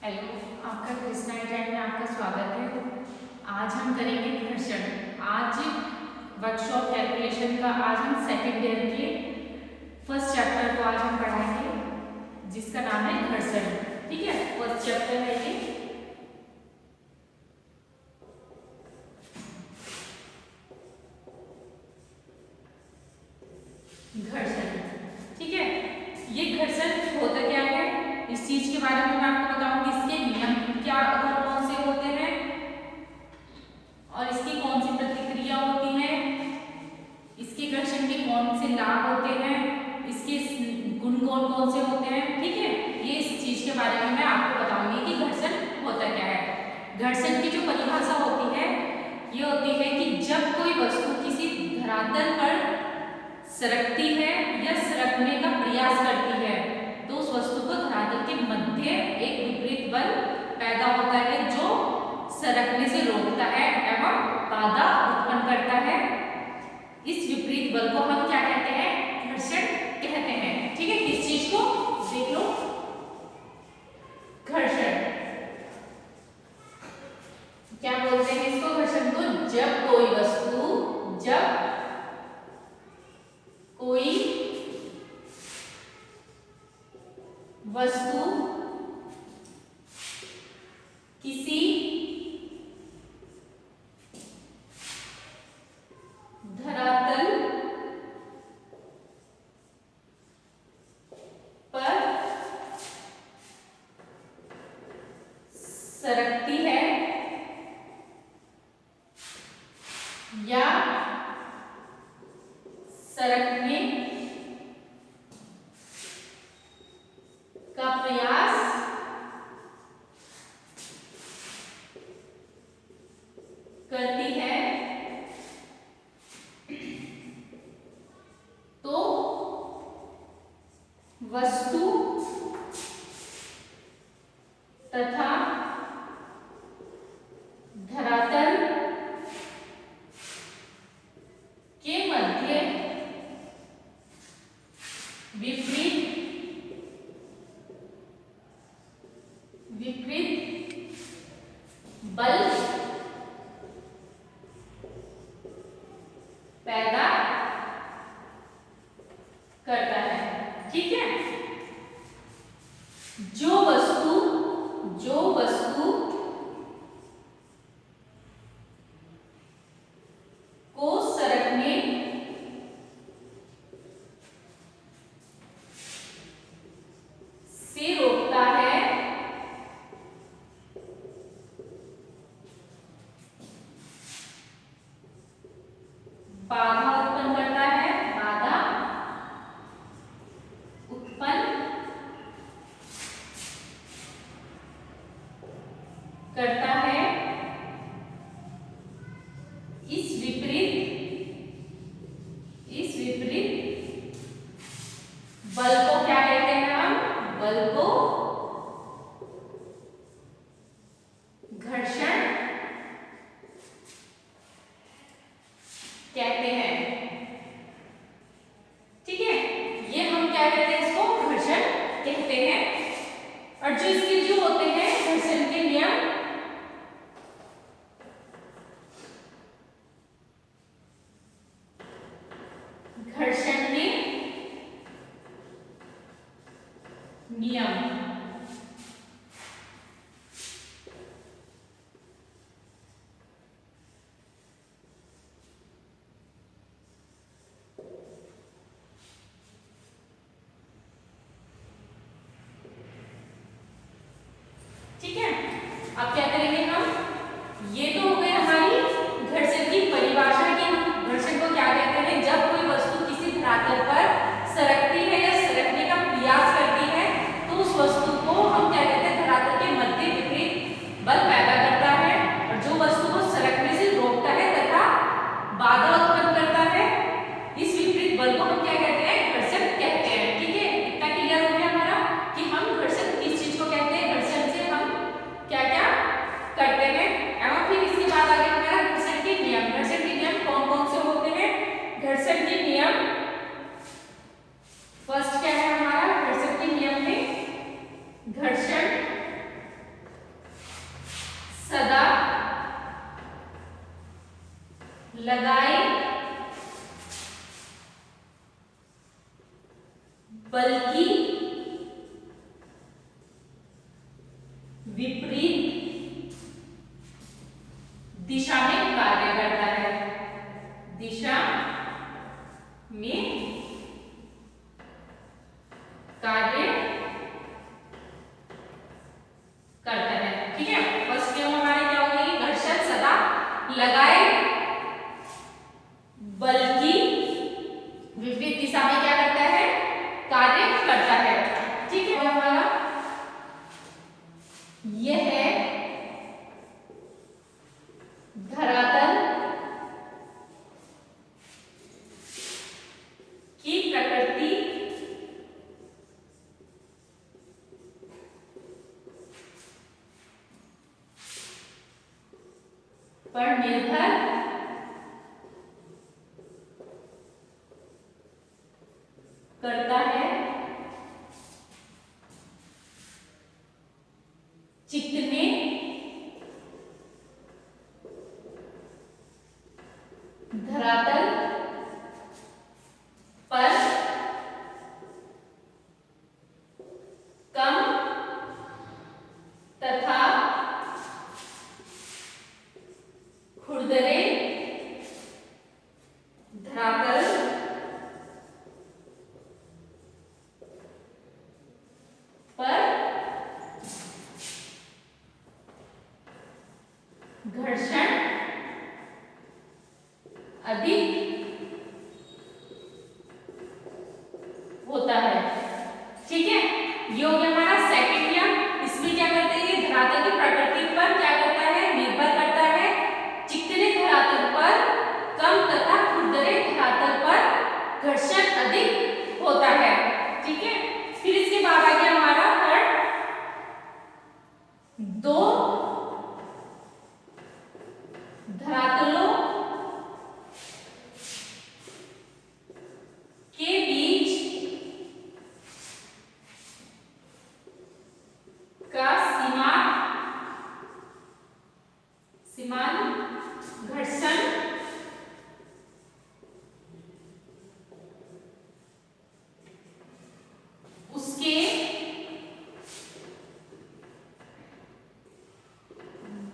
Hello, आपका Krishna time में आपका स्वागत है। आज हम करेंगे घर्षण। आज वर्कशॉप कैलकुलेशन का आज हम सेकेंड ईयर के फर्स्ट चैप्टर को आज हम पढ़ाएंगे, जिसका नाम है घर्षण। ठीक है, फर्स्ट चैप्टर है ये। घर्षण, ठीक है। ये घर्षण होता क्या है, इस चीज के बारे में मैं आपको बताऊंगी। इसके नियम क्या कौन से होते हैं और इसकी कौन सी प्रतिक्रिया होती है, इसके घर्षण के कौन से लाभ होते हैं, इसके गुण कौन कौन से होते हैं। ठीक है, ये इस चीज के बारे में मैं आपको बताऊंगी कि घर्षण होता क्या है। घर्षण की जो परिभाषा होती है ये होती है कि जब कोई वस्तु किसी धरातल पर सरकती है या सरकने का प्रयास करती है तो उस वस्तु को धरातल के मध्य एक विपरीत बल पैदा होता है जो सरकने से रोकता है एवं बाधा उत्पन्न करता है। इस विपरीत बल को हम क्या कहते हैं, घर्षण कहते हैं। ठीक है, इस चीज को देख लो। घर्षण क्या बोलते हैं इसको, घर्षण को जब कोई वस्तु किसी धरातल पर सरकती है या सरकने का प्रयास करती है तो वस्तु तथा धरातल के मध्य विपरीत बल पैदा करता है। ठीक है, जो वस्तु को सरकने से रोकता है बाधा उत्पन्न करता है, बाधा उत्पन्न करता है। इस विपरीत बल को क्या कहते हैं, हम बल को घर्षण कहते हैं। ठीक है, ये हम क्या कहते हैं, इसको घर्षण कहते हैं। और जो इसके जो होते हैं घर्षण के नियम, घर्षण के नियम ठीक है। अब क्या करेंगे हम, ये तो हो गए हमारी घर्षण की परिभाषा की हम घर्षण को क्या कहते हैं। जब कोई वस्तु किसी धरातल पर सरकती है या सरकने का प्रयास करती है तो उस वस्तु को हम क्या कहते हैं, धरातल के मध्य विपरीत बल पैदा करता है और जो वस्तु को सरकने से रोकता है तथा बाधा उत्पन्न करता है, इस विपरीत बल को हम क्या कहते हैं, घर्षण कहते हैं। ठीक है, इतना क्लियर हो गया हमारा कि हम घर्षण किस चीज को कहते हैं, घर्षण से हम क्या क्या करते हैं। लगाए बल्कि विपरीत दिशा में कार्य करता है, दिशा में कार्य करता है। ठीक है, फर्स्ट नियम हमारे क्या हो गई, घर्षण सदा लगाए बल्कि विपरीत दिशा में क्या करता है, कार्य करता है। ठीक है, हमारा यह है धरातल की प्रकृति पर निर्भर करता है। चिकने धरातल पर कम तथा खुरदरे धरातल पर घर्षण अधिक होता है। ठीक है, ये हो गया हमारा सेकंड नियम। इसमें क्या करते हैं, ये धरातल की प्रकृति पर क्या करता है, निर्भर करता है। चिकने धरातल पर कम तथा खुरदरे धरातल पर घर्षण अधिक होता है। ठीक है, फिर इसके बाद आ गया हमारा थर्ड, दो धरातलों के बीच का सीमान घर्षण उसके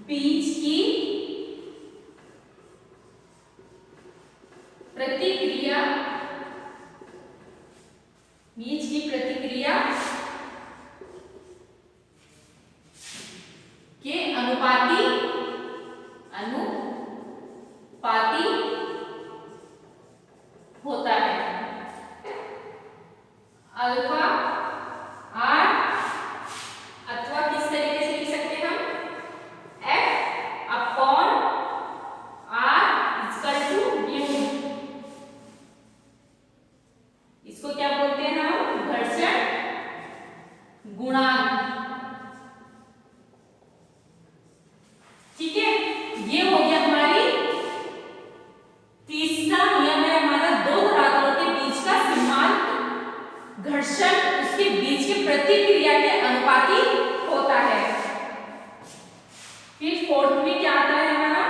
बीच की प्रतिक्रिया के अनुपाती होता है। अल्फा आर, अथवा किस तरीके से लिख सकते हैं हम, F upon R equal to mu. इसको क्या बोलते हैं हम, घर्षण गुणांक। ठीक है, ये हो गया हमारी तीसरा नियम है हमारा, दो धरातलों के बीच का सीमांत घर्षण उसके बीच की प्रतिक्रिया के अनुपाती होता है। फिर फोर्थ में क्या आता है हमारा,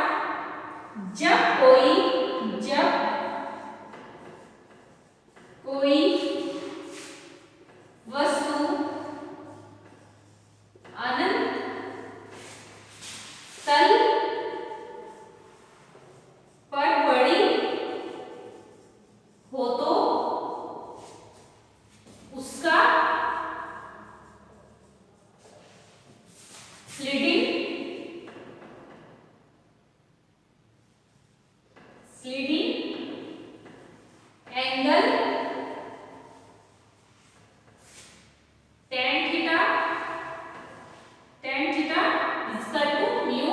जब कोई वस्तु अनंत तल पर पड़ी हो तो उसका sliding angle tan theta equal to mu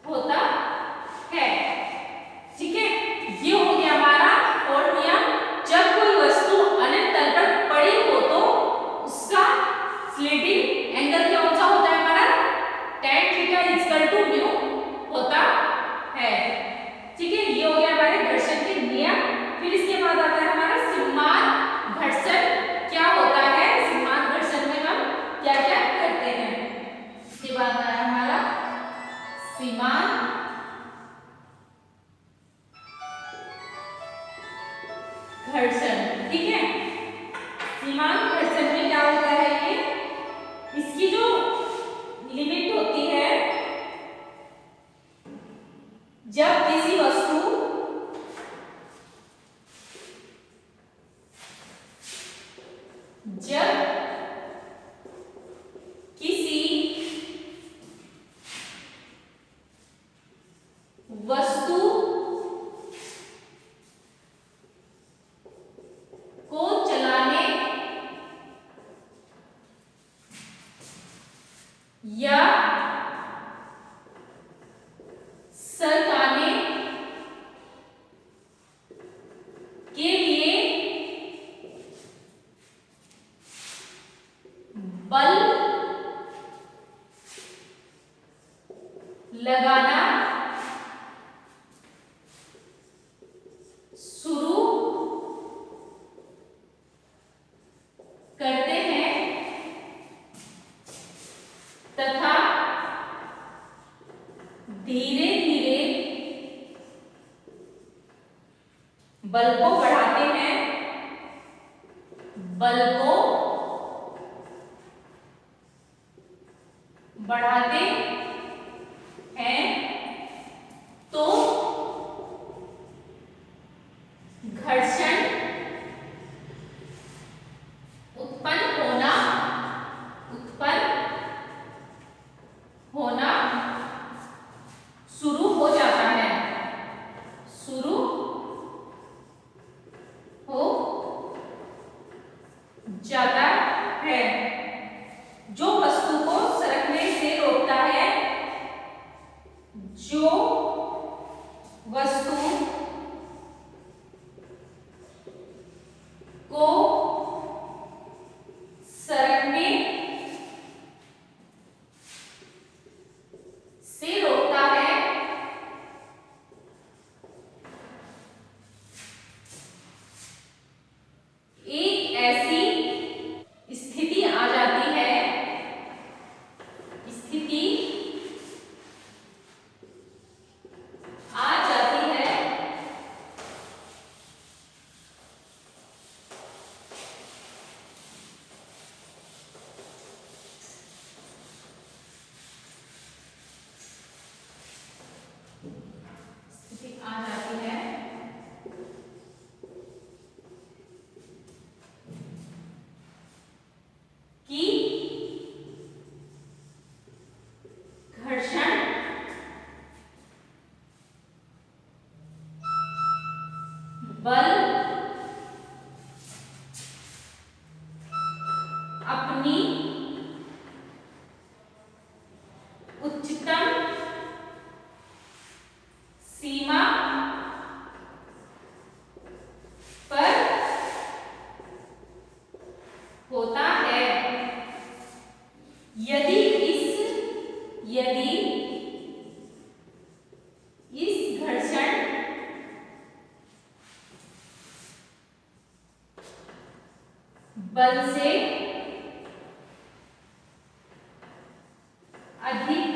होता है। ठीक है, ये हो गया हमारा फोर्थ नियम। जब कोई वस्तु अनंत तल पर पड़ी हो तो उसका स्लिडिंग एंगल कौन सा होता है हमारा, tan theta equal to mu होता है। ठीक है, ये हो गया हमारे घर्षण के नियम। फिर इसके बाद आता है हमारा सीमांत घर्षण क्या होता है, सीमांत घर्षण में हम क्या क्या करते हैं। इसके बाद आता है हमारा सीमांत इसकी जो लिमिट होती है, जब किसी वस्तु को चलाने या सरकाने के लिए बल लगाना शुरू करते हैं तथा धीरे धीरे बल को बढ़ाते हैं, बल को बढ़ाते हैं तो घर्षण उत्पन्न होना शुरू हो जाता है, शुरू हो जाता है। जो वस्तु को सरकने से रोकता है, जो वस्तु को सरकने से रोकता है, एक ऐसी स्थिति आ जाती है, स्थिति आ जाती है कि घर्षण बल अपनी उच्चतम सीमा पर होता है। यदि इस घर्षण बल से अधिक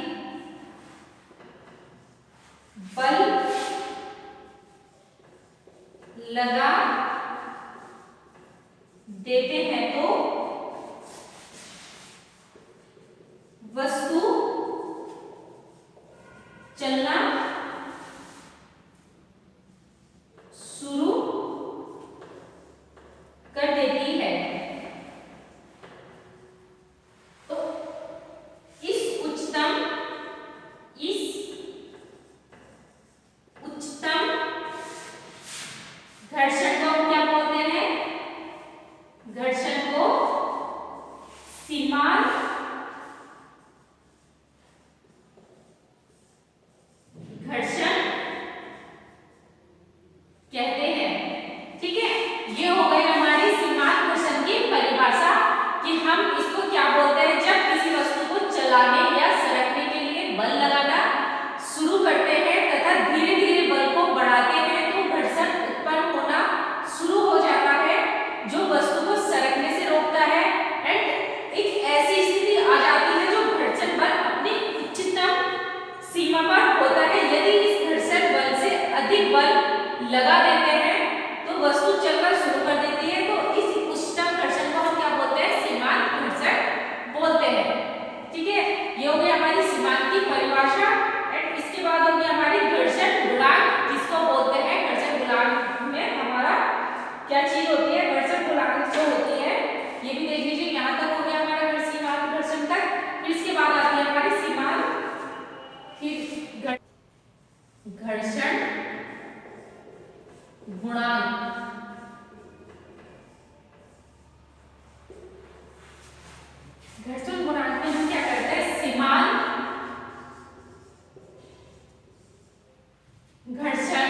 बल लगा देते हैं तो वस्तु चलना शुरू कर देती है। तो इस उच्चतम घर्षण को हम क्या बोलते हैं? घर्षण को सीमांत घर्षण कहते हैं। ठीक है, ये हो गई हमारी सीमांत घर्षण की परिभाषा कि हम इसको क्या बोलते हैं। जब किसी वस्तु को चलाने या सरकने के लिए बल लगाना शुरू करते हैं तथा धीरे धीरे बल को बढ़ाते हैं तो घर्षण उत्पन्न होना शुरू हो जाता है, जो वस्तु को सरकने से रोकता है। एंड एक ऐसी स्थिति आ जाती है जो घर्षण बल अपनी उच्चतम सीमा पर होता है। यदि इस घर्षण बल से अधिक बल लगा देते हैं तो वस्तु चलना शुरू कर देती है। तो इस उच्चतम घर्षण को हम क्या बोलते हैं? सीमांत घर्षण बोलते हैं। घर्षण गुणांक में हम क्या करते हैं, सीमांत घर्षण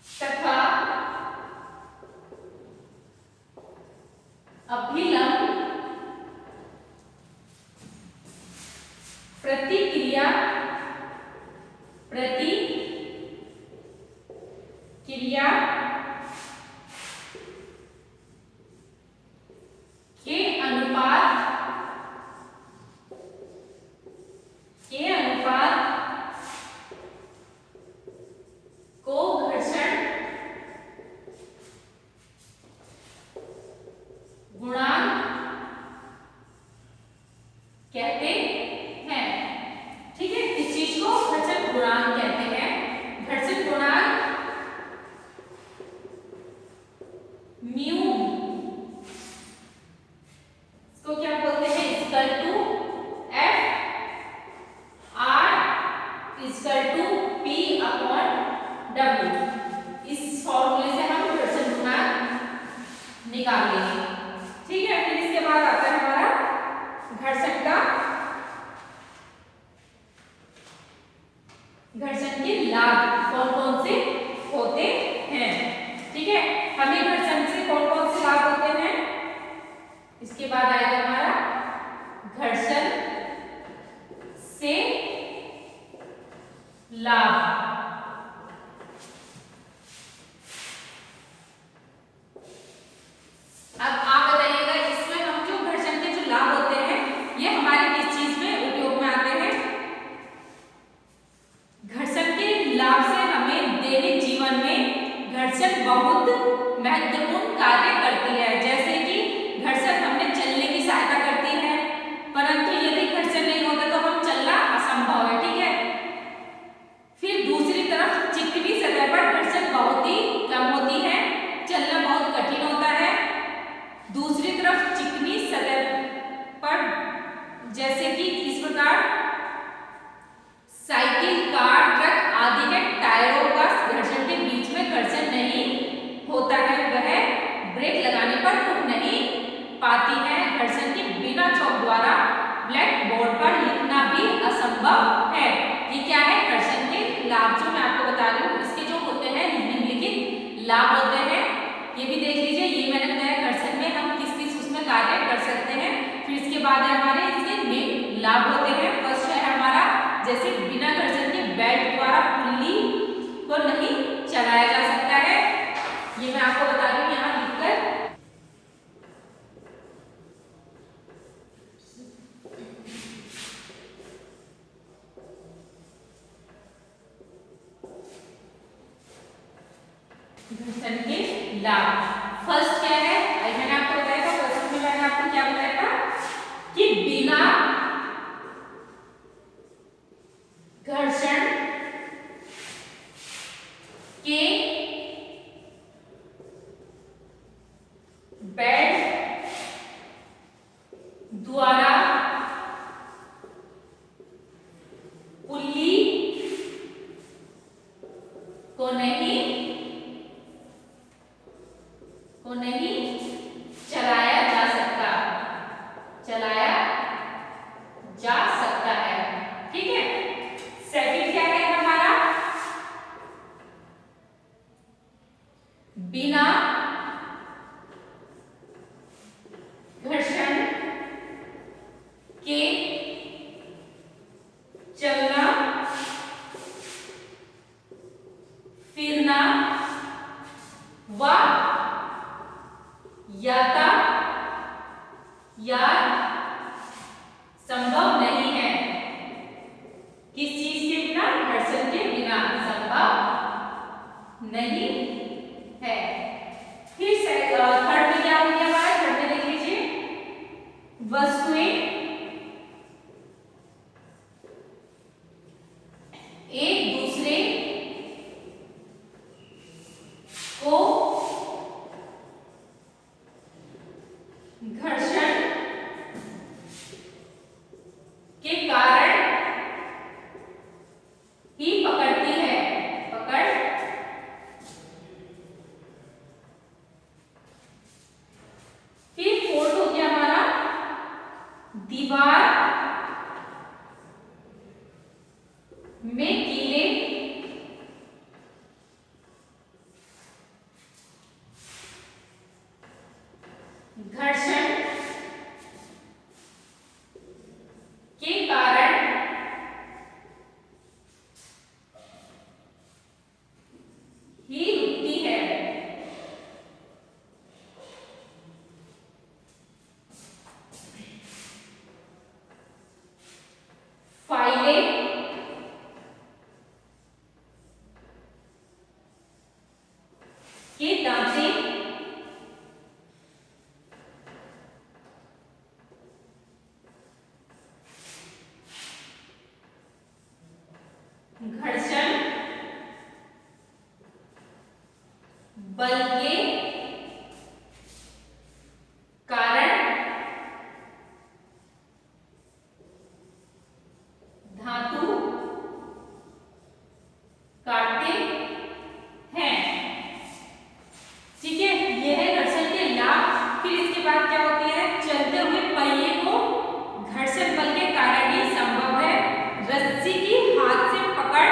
तथा अभिलंब प्रतिक्रिया के अनुपात को घर्षण गुणांक कहते हैं। ठीक है, इस चीज को घर्षण गुणांक कहते हैं। घर्षण गुणांक म्यू इसको क्या बोलते हैं, equal to F R equal to P upon W. इस फॉर्मूले से हम घर्षण गुणांक निकाल लेंगे। ठीक है, फिर इसके बाद आता है हमारा घर्षण के लाभ कौन कौन से होते हैं। ठीक है, हमें घर्षण से कौन कौन से लाभ होते हैं, इसके बाद आएगा हमारा घर्षण से लाभ। अब आप बताइएगा इसमें हम जो घर्षण के जो लाभ होते हैं ये हमारे किस चीज में उपयोग में आते हैं। घर्षण के लाभ से हमें दैनिक जीवन में घर्षण बहुत महत्वपूर्ण कार्य करती है। जैसे कि घर्षण हमें चलने की सहायता करती है, परंतु यदि घर्षण नहीं होता तो हम चलना असंभव है। ठीक है, फिर दूसरी तरफ चिकनी सतह पर घर्षण बहुत ही कम होती है, चलना बहुत कठिन होता है। दूसरी तरफ चिकनी सतह पर जैसे कि इस प्रकार साइकिल, कार, ट्रक आदि के टायरों का घर्षण के बीच में घर्षण नहीं होता है, वह ब्रेक लगाने पर रुक नहीं पाती है। घर्षण के बिना चौक द्वारा ब्लैक बोर्ड पर लिखना भी असंभव है। ये क्या है, घर्षण के लाभ जो मैं आपको बता रही हूँ, इसके जो होते हैं निम्नलिखित लाभ होते हैं, ये भी देख लीजिए। ये मैंने बताया घर्षण में हम किस किस उसमें कार्य कर सकते हैं। फिर इसके बाद है हमारे इसके निम्न लाभ होते हैं। फर्स्ट है हमारा, जैसे बिना घर्षण के बेल्ट द्वारा पुल्ली को नहीं चलाया जा सकता है। ये मैं आपको बता रही हूँ यहाँ लिखकर। घर्षण के लाभ फर्स्ट क्या है, मैंने आपको बताया था फर्स्ट में मैंने आपको क्या बताया था कि बिना घर्षण के बेल्ट द्वारा पुल्ली को नहीं चलाया जा सकता है। ठीक है, सेकंड क्या है हमारा, बिना घर्षण के चलना फिरना व यातायात संभव नहीं है। किस चीज के बिना, घर्षण के बिना संभव नहीं है। फिर थर्ड में क्या हो गया हमारा, थर्ड में देख लीजिए, वस्तुएं एक दूसरे को घर्षण के कारण ही रुकती है। फाइलें के दांते घर्षण बल के कारण धातु काटते हैं। ठीक है, यह है घर्षण के लाभ। फिर इसके बाद क्या होती है, चलते हुए पहिए को घर्षण बल के कारण ही संभव है। रस्सी की हाथ से पकड़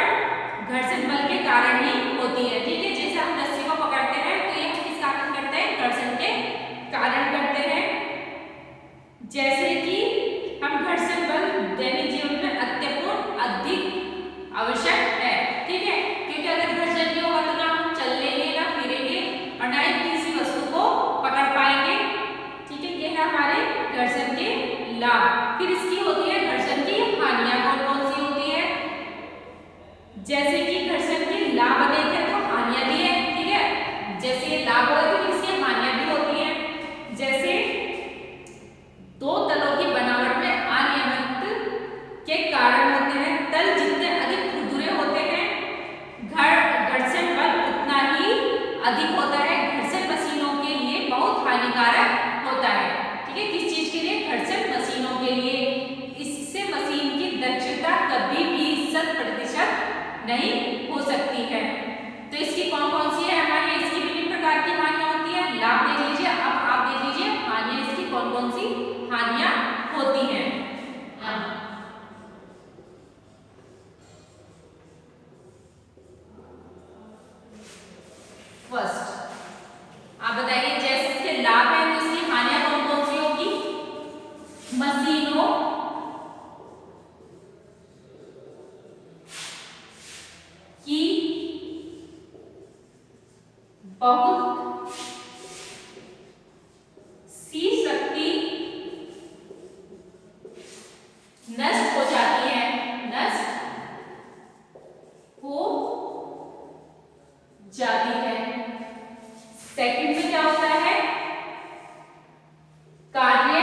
घर्षण बल के कारण ही होती है। ठीक है, जैसे हम रस्सी को पकड़ते हैं तो ये हम किस कारण करते हैं, घर्षण के कारण करते हैं। जैसे कि हम घर्षण बल दैनिक जीवन में अत्यपूर्ण अधिक आवश्यक है। ठीक है, क्योंकि अगर घर्षण नहीं होगा तो ना हम चल लेंगे, ना फिरेंगे और ना ही किसी वस्तु को पकड़ पाएंगे। ठीक है, ये है हमारे घर्षण के लाभ। फिर इसकी होती है घर्षण की हानियां। कौन कौन सी होती है, जैसे कि घर्षण के लाभ अनेक है तो हानियां भी है। ठीक है, जैसे ये लाभ होगा तो इसकी हानियां भी होती हैं। जैसे दो तलों की बनावट में अनियमित के कारण होते हैं। तल जितने अधिक खुरदुरे होते हैं, घर्षण बल उतना ही अधिक होता है। घर्षण मशीनों के लिए बहुत हानिकारक होता है। ठीक है, किस चीज के लिए, घर्षण मशीनों के लिए। इससे मशीन की दक्षता कभी भी 100% नहीं हो सकती है। तो इसकी कौन कौन सी है हमारी, इसकी विभिन्न प्रकार की हानियां होती है। लाभ देख लीजिए, अब आप देख लीजिए हानियां इसकी कौन कौन सी हानियां होती हैं। फर्स्ट आप बताइए, जैसे इसके लाभ है तो इसकी हानियां कौन कौन सी होगी। मशीनों की बहुत सी शक्ति नष्ट हो जाती है, नष्ट हो जाती है। सेकंड में क्या होता है, कार्य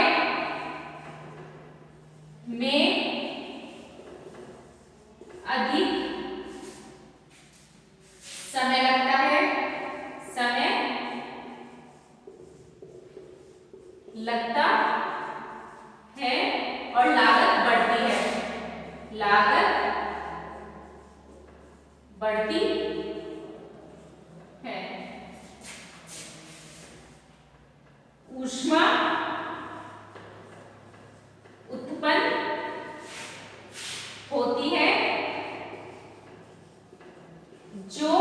में अधिक समय लगता है, समय लगता है और लागत बढ़ती है, लागत बढ़ती है। ऊष्मा उत्पन्न होती है जो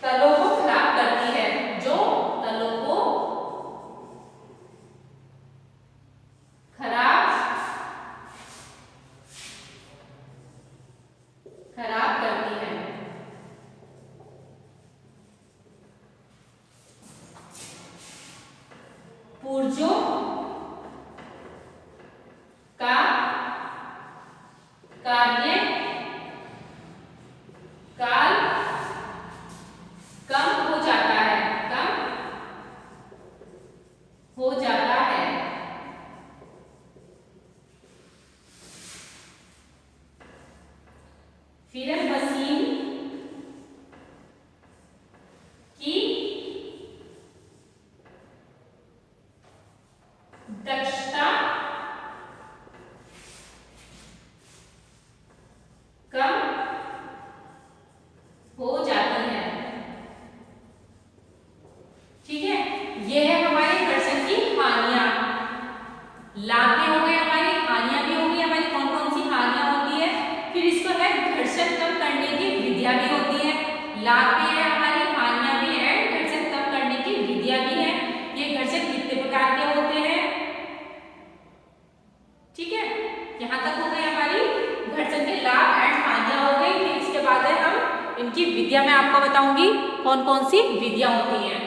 तलों को खराब करती है, जो तलों को खराब करती है। पुर्जों का कार्य काल कम हो जाता है, कम हो जाता है। फिर मशीन की यहाँ तक हो गई हमारी घर्षण के लाभ एंड हानियां हो गई। फिर इसके बाद है हम इनकी विधियां मैं आपको बताऊंगी कौन कौन सी विधियां होती हैं।